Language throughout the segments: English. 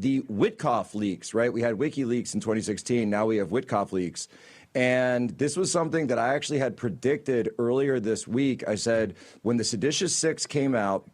the Witkoff leaks, right? We had WikiLeaks in 2016. Now we have Witkoff leaks. And this was something that I actually had predicted earlier this week. I said, when the Seditious Six came out,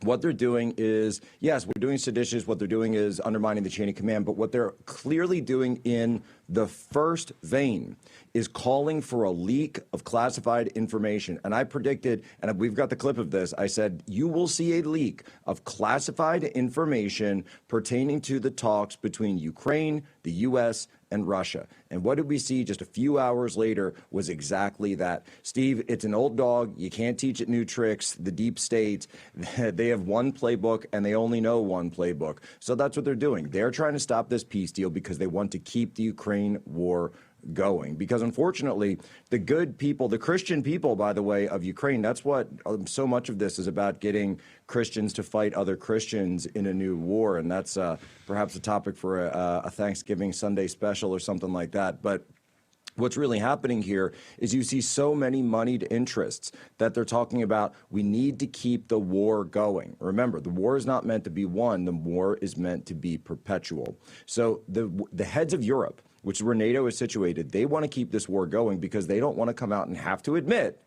what they're doing is, yes, we're doing seditious. What they're doing is undermining the chain of command. But what they're clearly doing in the first vein is calling for a leak of classified information. And I predicted, and we've got the clip of this, I said, you will see a leak of classified information pertaining to the talks between Ukraine, the U.S., and Russia. And what did we see just a few hours later was exactly that. Steve, it's an old dog. You can't teach it new tricks. The deep state, they have one playbook and they only know one playbook. So that's what they're doing. They're trying to stop this peace deal because they want to keep the Ukraine war going. Because unfortunately, the good people, the Christian people, by the way, of Ukraine, that's what so much of this is about, getting Christians to fight other Christians in a new war. And that's perhaps a topic for a Thanksgiving Sunday special or something like that. But what's really happening here is you see so many moneyed interests that they're talking about, we need to keep the war going. Remember, the war is not meant to be won. The war is meant to be perpetual. So the heads of Europe, which is where NATO is situated, they want to keep this war going because they don't want to come out and have to admit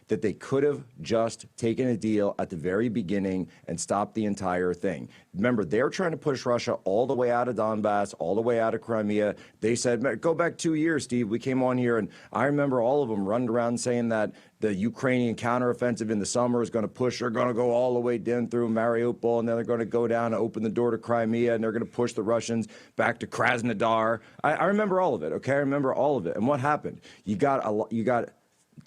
that they could have just taken a deal at the very beginning and stopped the entire thing. Remember, they're trying to push Russia all the way out of Donbass, all the way out of Crimea. They said, go back 2 years, Steve. We came on here, and I remember all of them running around saying that the Ukrainian counteroffensive in the summer is going to push. They're going to go all the way down through Mariupol, and then they're going to go down and open the door to Crimea, and they're going to push the Russians back to Krasnodar. I remember all of it, okay? I remember all of it. And what happened? You got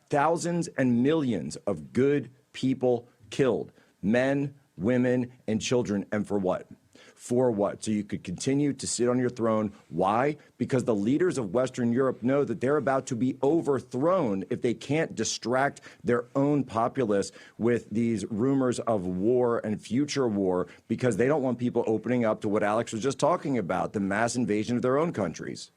thousands and millions of good people killed, men, women, and children. And for what? For what? So you could continue to sit on your throne. Why? Because the leaders of Western Europe know that they're about to be overthrown if they can't distract their own populace with these rumors of war and future war, because they don't want people opening up to what Alex was just talking about, the mass invasion of their own countries.